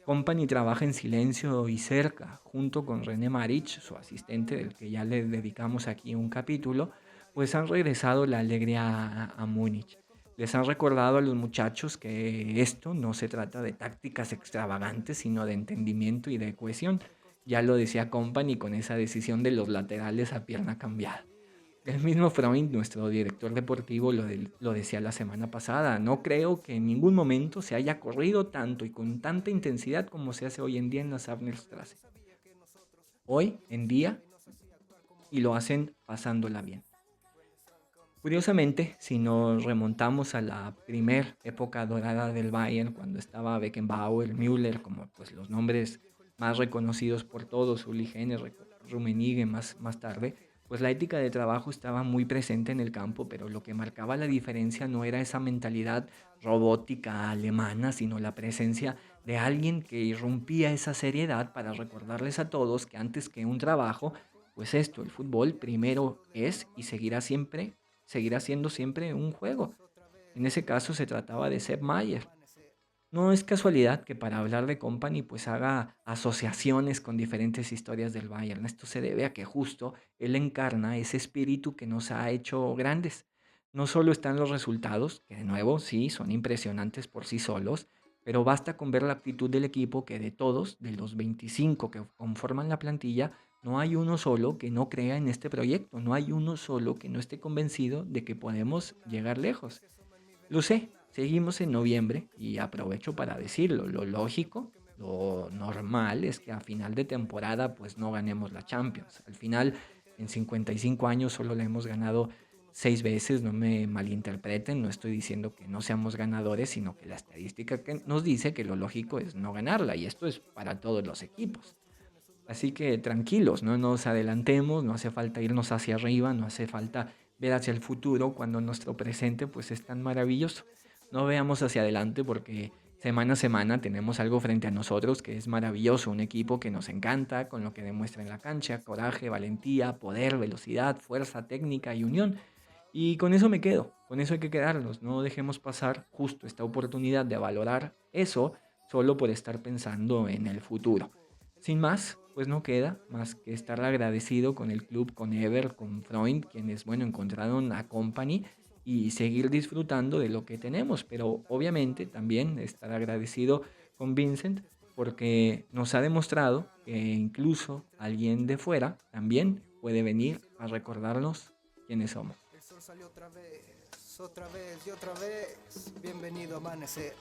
Kompany trabaja en silencio y cerca, junto con René Maric, su asistente, del que ya le dedicamos aquí un capítulo, pues han regresado la alegría a Múnich. Les han recordado a los muchachos que esto no se trata de tácticas extravagantes, sino de entendimiento y de cohesión. Ya lo decía Kompany con esa decisión de los laterales a pierna cambiada. El mismo Freund, nuestro director deportivo, lo decía la semana pasada. No creo que en ningún momento se haya corrido tanto y con tanta intensidad como se hace hoy en día en la Safnerstraße. Hoy en día, y lo hacen pasándola bien. Curiosamente, si nos remontamos a la primer época dorada del Bayern, cuando estaba Beckenbauer, Müller, como pues los nombres más reconocidos por todos, Uli Hoeneß, Rummenigge más tarde, pues la ética de trabajo estaba muy presente en el campo, pero lo que marcaba la diferencia no era esa mentalidad robótica alemana, sino la presencia de alguien que irrumpía esa seriedad para recordarles a todos que antes que un trabajo, pues esto, el fútbol primero es y seguirá siendo siempre un juego. En ese caso se trataba de Sepp Maier. No es casualidad que para hablar de Kompany pues haga asociaciones con diferentes historias del Bayern. Esto se debe a que justo él encarna ese espíritu que nos ha hecho grandes. No solo están los resultados, que de nuevo sí son impresionantes por sí solos, pero basta con ver la actitud del equipo que de todos, de los 25 que conforman la plantilla, no hay uno solo que no crea en este proyecto, no hay uno solo que no esté convencido de que podemos llegar lejos. Lo sé, seguimos en noviembre y aprovecho para decirlo, lo lógico, lo normal es que a final de temporada pues no ganemos la Champions. Al final, en 55 años solo la hemos ganado 6 veces, no me malinterpreten, no estoy diciendo que no seamos ganadores, sino que la estadística que nos dice que lo lógico es no ganarla y esto es para todos los equipos. Así que tranquilos, no nos adelantemos, no hace falta irnos hacia arriba, no hace falta ver hacia el futuro cuando nuestro presente pues es tan maravilloso. No veamos hacia adelante porque semana a semana tenemos algo frente a nosotros que es maravilloso, un equipo que nos encanta, con lo que demuestra en la cancha, coraje, valentía, poder, velocidad, fuerza, técnica y unión. Y con eso me quedo, con eso hay que quedarnos, no dejemos pasar justo esta oportunidad de valorar eso solo por estar pensando en el futuro. Sin más, pues no queda más que estar agradecido con el club, con Ever, con Freund, quienes, bueno, encontraron a Kompany y seguir disfrutando de lo que tenemos, pero obviamente también estar agradecido con Vincent porque nos ha demostrado que incluso alguien de fuera también puede venir a recordarnos quiénes somos. El sol salió otra vez y otra vez. Bienvenido a amanecer.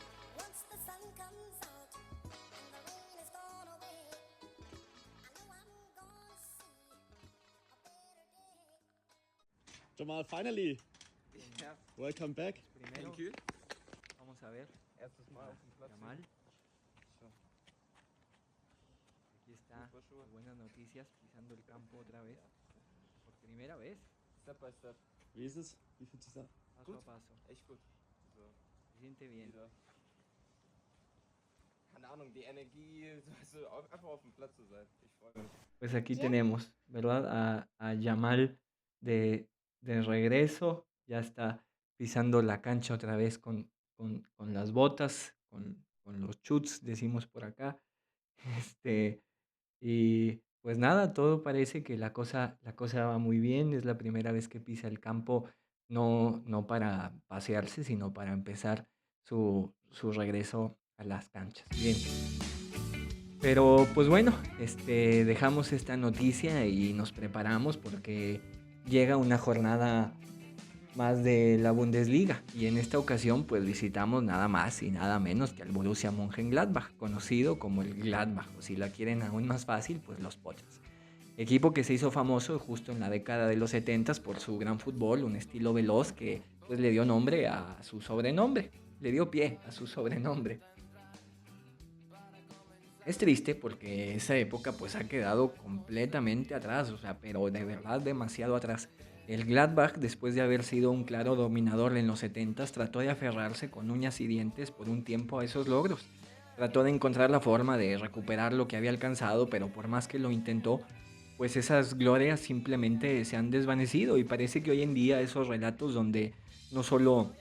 Jamal, finally. Welcome back. Primero, vamos a ver. Jamal. Aquí está, buenas noticias, pisando el campo otra vez. Por primera vez. Step by step. Wie ist es? Wie fühlt sich an? Paso a paso. Echt gut. So, Se siente bien. wieder. Keine Ahnung, die Energie, also einfach auf dem Platz zu sein. Ich freue mich. Pues aquí tenemos, ¿verdad? A Yamal de regreso. Ya está pisando la cancha otra vez con las botas, con los chuts, decimos por acá. Este, y pues nada, todo parece que la cosa va muy bien. Es la primera vez que pisa el campo, no para pasearse, sino para empezar su regreso a las canchas. Bien. Pero pues bueno, dejamos esta noticia y nos preparamos porque llega una jornada más de la Bundesliga y en esta ocasión pues visitamos nada más y nada menos que al Borussia Mönchengladbach, conocido como el Gladbach, o si la quieren aún más fácil, pues los Potros. Equipo que se hizo famoso justo en la década de los 70s por su gran fútbol, un estilo veloz que pues le dio nombre a su sobrenombre, le dio pie a su sobrenombre. Es triste porque esa época pues ha quedado completamente atrás, o sea, pero de verdad demasiado atrás. El Gladbach, después de haber sido un claro dominador en los 70s, trató de aferrarse con uñas y dientes por un tiempo a esos logros. Trató de encontrar la forma de recuperar lo que había alcanzado, pero por más que lo intentó, pues esas glorias simplemente se han desvanecido y parece que hoy en día esos relatos donde no solo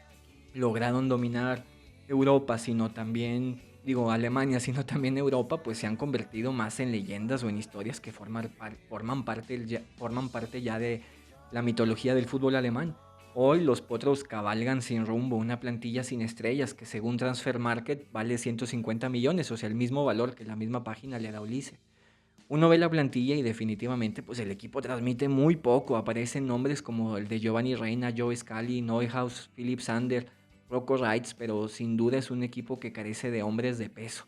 lograron dominar Europa, sino también, Alemania, sino también Europa, pues se han convertido más en leyendas o en historias que forman parte ya de la mitología del fútbol alemán. Hoy los Potros cabalgan sin rumbo, una plantilla sin estrellas que según Transfer Market vale 150 millones, o sea, el mismo valor que la misma página le da a Ulises. Uno ve la plantilla y definitivamente pues el equipo transmite muy poco. Aparecen nombres como el de Giovanni Reina, Joe Scally, Neuhaus, Philip Sander, Rocco Reitz, pero sin duda es un equipo que carece de hombres de peso.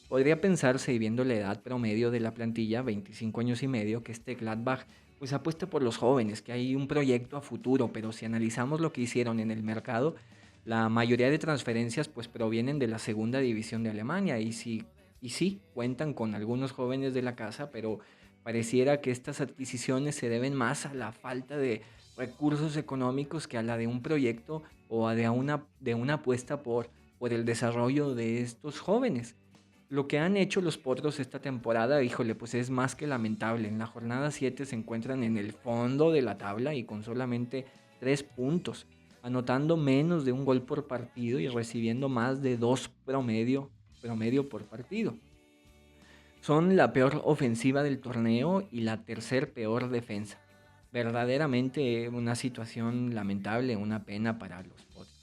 Podría pensarse, y viendo la edad promedio de la plantilla, 25 años y medio, que este Gladbach pues apuesta por los jóvenes, que hay un proyecto a futuro, pero si analizamos lo que hicieron en el mercado, la mayoría de transferencias pues provienen de la segunda división de Alemania y sí, cuentan con algunos jóvenes de la casa, pero pareciera que estas adquisiciones se deben más a la falta de recursos económicos que a la de un proyecto o de una apuesta por el desarrollo de estos jóvenes. Lo que han hecho los Potros esta temporada, híjole, pues es más que lamentable. En la jornada 7 se encuentran en el fondo de la tabla y con solamente 3 puntos, anotando menos de un gol por partido y recibiendo más de 2 promedio por partido. Son la peor ofensiva del torneo y la tercer peor defensa. Verdaderamente una situación lamentable, una pena para los Potros.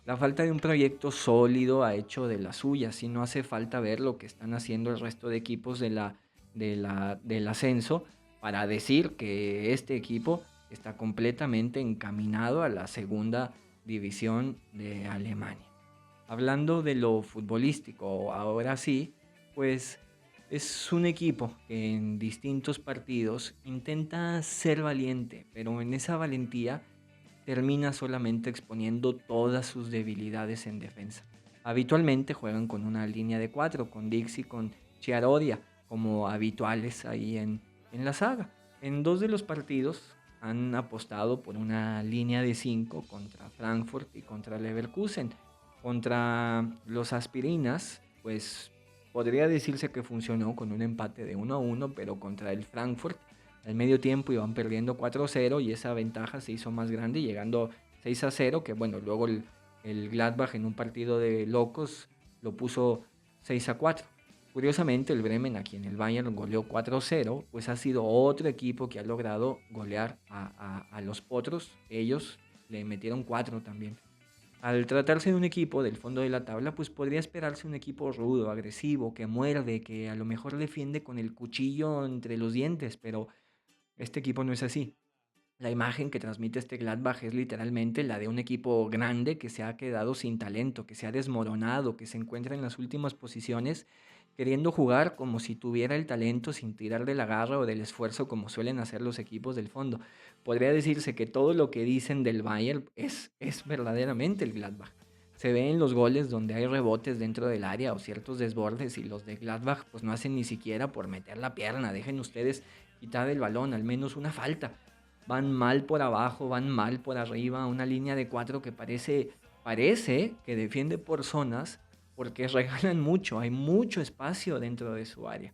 La falta de un proyecto sólido ha hecho de las suyas y no hace falta ver lo que están haciendo el resto de equipos del ascenso para decir que este equipo está completamente encaminado a la segunda división de Alemania. Hablando de lo futbolístico, ahora sí, pues es un equipo que en distintos partidos intenta ser valiente, pero en esa valentía termina solamente exponiendo todas sus debilidades en defensa. Habitualmente juegan con una línea de 4, con Dix y con Chiarodia, como habituales ahí en la saga. En 2 de los partidos han apostado por una línea de 5 contra Frankfurt y contra Leverkusen. Contra los Aspirinas, pues podría decirse que funcionó con un empate de 1-1, pero contra el Frankfurt al medio tiempo iban perdiendo 4-0 y esa ventaja se hizo más grande, llegando 6-0, que bueno, luego el Gladbach en un partido de locos lo puso 6-4. Curiosamente, el Bremen, a quien el Bayern goleó 4-0, pues ha sido otro equipo que ha logrado golear a los Potros. Ellos le metieron 4 también. Al tratarse de un equipo del fondo de la tabla, pues podría esperarse un equipo rudo, agresivo, que muerde, que a lo mejor defiende con el cuchillo entre los dientes, pero este equipo no es así. La imagen que transmite este Gladbach es literalmente la de un equipo grande que se ha quedado sin talento, que se ha desmoronado, que se encuentra en las últimas posiciones, queriendo jugar como si tuviera el talento sin tirar de la garra o del esfuerzo como suelen hacer los equipos del fondo. Podría decirse que todo lo que dicen del Bayern es verdaderamente el Gladbach. Se ve en los goles donde hay rebotes dentro del área o ciertos desbordes y los de Gladbach pues no hacen ni siquiera por meter la pierna. Dejen ustedes quitar el balón, al menos una falta. Van mal por abajo, van mal por arriba, una línea de 4 que parece que defiende por zonas porque regalan mucho, hay mucho espacio dentro de su área.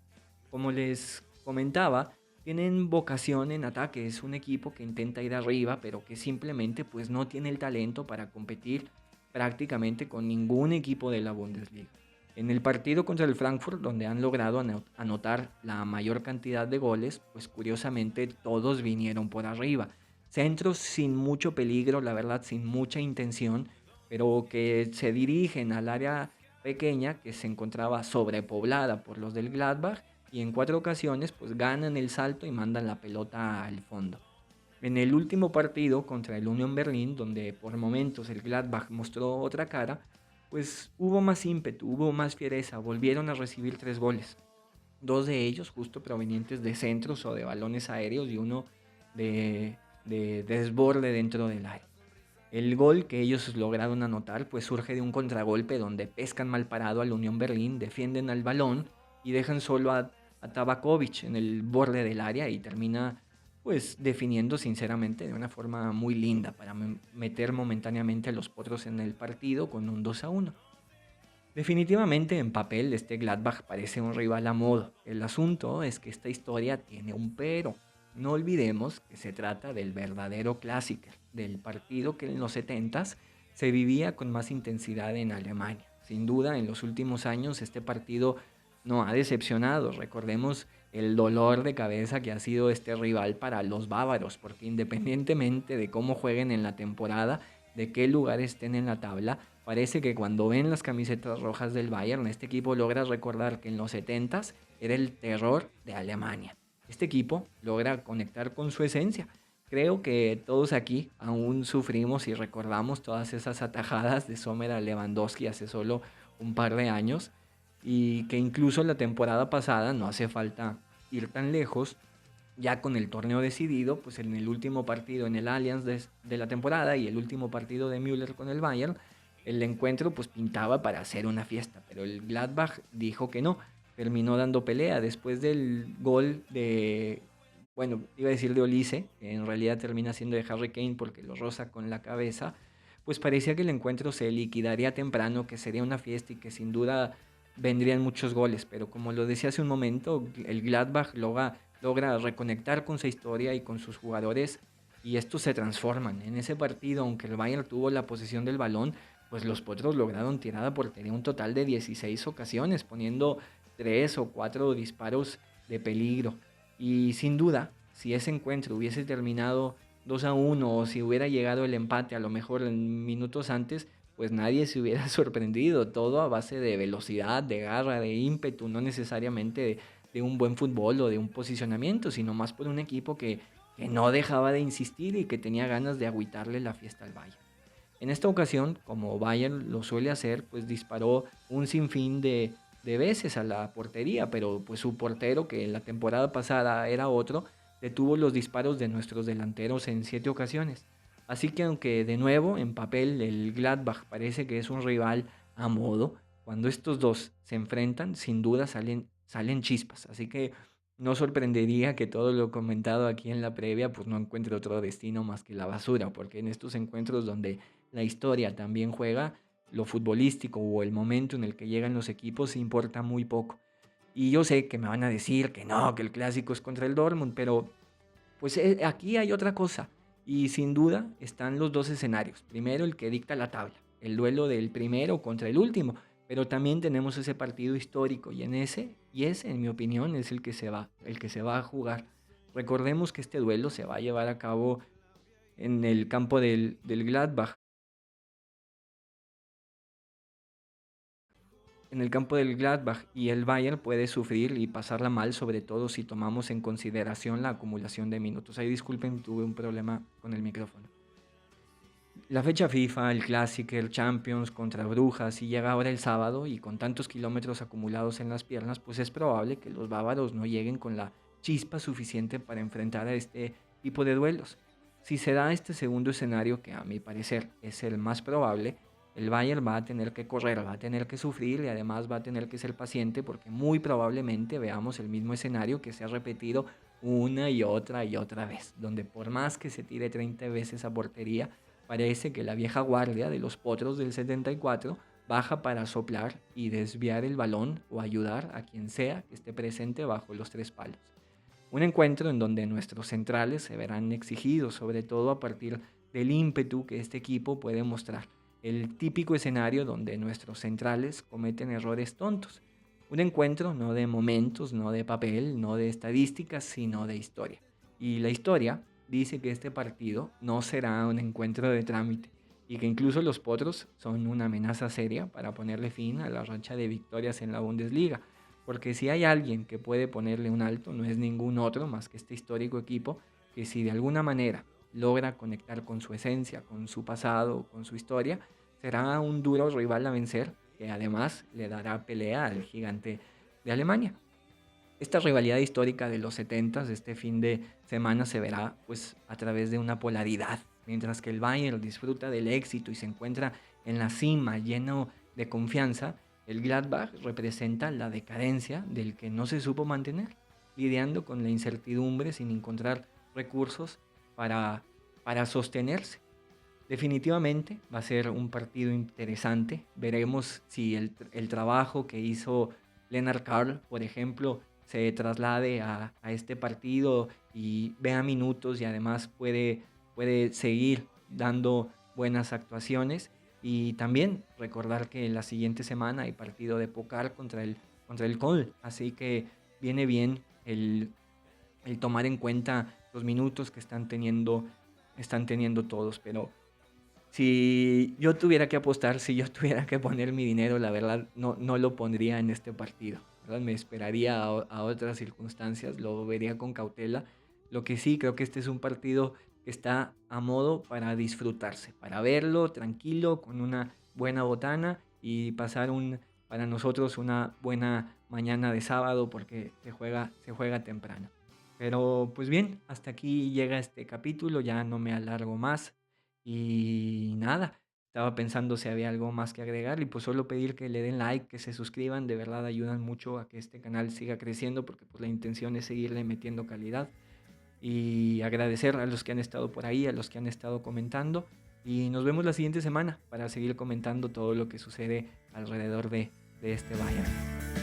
Como les comentaba, tienen vocación en ataque, es un equipo que intenta ir arriba, pero que simplemente pues no tiene el talento para competir prácticamente con ningún equipo de la Bundesliga. En el partido contra el Frankfurt, donde han logrado anotar la mayor cantidad de goles, pues curiosamente todos vinieron por arriba. Centros sin mucho peligro, la verdad, sin mucha intención, pero que se dirigen al área pequeña que se encontraba sobrepoblada por los del Gladbach y en 4 ocasiones pues ganan el salto y mandan la pelota al fondo. En el último partido contra el Union Berlin, donde por momentos el Gladbach mostró otra cara, pues hubo más ímpetu, hubo más fiereza, volvieron a recibir 3 goles. 2 de ellos justo provenientes de centros o de balones aéreos y uno de desborde dentro del área. El gol que ellos lograron anotar pues surge de un contragolpe donde pescan mal parado al Unión Berlín, defienden al balón y dejan solo a Tabakovic en el borde del área y termina pues definiendo sinceramente de una forma muy linda para meter momentáneamente a los Potros en el partido con un 2-1. Definitivamente en papel este Gladbach parece un rival a modo. El asunto es que esta historia tiene un pero. No olvidemos que se trata del verdadero clásico, del partido que en los 70s se vivía con más intensidad en Alemania. Sin duda, en los últimos años este partido no ha decepcionado. Recordemos el dolor de cabeza que ha sido este rival para los bávaros, porque independientemente de cómo jueguen en la temporada, de qué lugar estén en la tabla, Parece que cuando ven las camisetas rojas del Bayern, este equipo logra recordar que en los 70s era el terror de Alemania. Este equipo logra conectar con su esencia. Creo que todos aquí aún sufrimos y recordamos todas esas atajadas de Sommer a Lewandowski hace solo un par de años, y que incluso la temporada pasada, no hace falta ir tan lejos, ya con el torneo decidido, pues en el último partido en el Allianz de la temporada y el último partido de Müller con el Bayern, el encuentro pues pintaba para hacer una fiesta, pero el Gladbach dijo que no, terminó dando pelea después del gol de, bueno, iba a decir de Olise, que en realidad termina siendo de Harry Kane porque lo roza con la cabeza. Pues parecía que el encuentro se liquidaría temprano, que sería una fiesta y que sin duda vendrían muchos goles, pero como lo decía hace un momento, el Gladbach logra reconectar con su historia y con sus jugadores, y estos se transforman. En ese partido, aunque el Bayern tuvo la posesión del balón, pues los potros lograron tirar a portería un total de 16 ocasiones, poniendo 3 o 4 disparos de peligro. Y sin duda, si ese encuentro hubiese terminado 2-1 o si hubiera llegado el empate a lo mejor en minutos antes, pues nadie se hubiera sorprendido. Todo a base de velocidad, de garra, de ímpetu, no necesariamente de un buen fútbol o de un posicionamiento, sino más por un equipo que no dejaba de insistir y que tenía ganas de agüitarle la fiesta al Bayern. En esta ocasión, como Bayern lo suele hacer, pues disparó un sinfín de veces a la portería, pero pues su portero, que en la temporada pasada era otro, detuvo los disparos de nuestros delanteros en 7 ocasiones. Así que aunque de nuevo en papel el Gladbach parece que es un rival a modo, cuando estos dos se enfrentan, sin duda salen chispas. Así que no sorprendería que todo lo comentado aquí en la previa pues no encuentre otro destino más que la basura, porque en estos encuentros donde la historia también juega, lo futbolístico o el momento en el que llegan los equipos importa muy poco. Y yo sé que me van a decir que no, que el clásico es contra el Dortmund, pero pues aquí hay otra cosa. Y sin duda están los dos escenarios. Primero el que dicta la tabla, el duelo del primero contra el último. Pero también tenemos ese partido histórico y ese en mi opinión es el que se va a jugar. Recordemos que este duelo se va a llevar a cabo en el campo del Gladbach. En el campo del Gladbach, y el Bayern puede sufrir y pasarla mal, sobre todo si tomamos en consideración la acumulación de minutos. Ahí disculpen, tuve un problema con el micrófono. La fecha FIFA, el Clásico, el Champions contra Brujas, y llega ahora el sábado y con tantos kilómetros acumulados en las piernas, pues es probable que los bávaros no lleguen con la chispa suficiente para enfrentar a este tipo de duelos. Si se da este segundo escenario, que a mi parecer es el más probable, el Bayern va a tener que correr, va a tener que sufrir y además va a tener que ser paciente porque muy probablemente veamos el mismo escenario que se ha repetido una y otra vez, donde por más que se tire 30 veces a portería, parece que la vieja guardia de los potros del 74 baja para soplar y desviar el balón o ayudar a quien sea que esté presente bajo los 3 palos. Un encuentro en donde nuestros centrales se verán exigidos, sobre todo a partir del ímpetu que este equipo puede mostrar. El típico escenario donde nuestros centrales cometen errores tontos. Un encuentro no de momentos, no de papel, no de estadísticas, sino de historia. Y la historia dice que este partido no será un encuentro de trámite y que incluso los potros son una amenaza seria para ponerle fin a la racha de victorias en la Bundesliga. Porque si hay alguien que puede ponerle un alto, no es ningún otro más que este histórico equipo que si de alguna manera logra conectar con su esencia, con su pasado, con su historia, será un duro rival a vencer que además le dará pelea al gigante de Alemania. Esta rivalidad histórica de los 70s, este fin de semana, se verá pues a través de una polaridad. Mientras que el Bayern disfruta del éxito y se encuentra en la cima lleno de confianza, el Gladbach representa la decadencia del que no se supo mantener, lidiando con la incertidumbre sin encontrar recursos para sostenerse. Definitivamente va a ser un partido interesante. Veremos si el trabajo que hizo Lennart Karl, por ejemplo, se traslade a este partido y vea minutos y además puede seguir dando buenas actuaciones. Y también recordar que la siguiente semana hay partido de Pokal contra el Köln, así que viene bien el tomar en cuenta los minutos que están teniendo todos. Pero Si yo tuviera que apostar, si yo tuviera que poner mi dinero, la verdad no lo pondría en este partido, ¿verdad? Me esperaría a otras circunstancias, lo vería con cautela. Lo que sí, creo que este es un partido que está a modo para disfrutarse, para verlo tranquilo, con una buena botana y pasar para nosotros una buena mañana de sábado porque se juega temprano. Pero pues bien, hasta aquí llega este capítulo, ya no me alargo más y nada, estaba pensando si había algo más que agregar y pues solo pedir que le den like, que se suscriban, de verdad ayudan mucho a que este canal siga creciendo porque pues la intención es seguirle metiendo calidad y agradecer a los que han estado por ahí, a los que han estado comentando y nos vemos la siguiente semana para seguir comentando todo lo que sucede alrededor de este Bayern.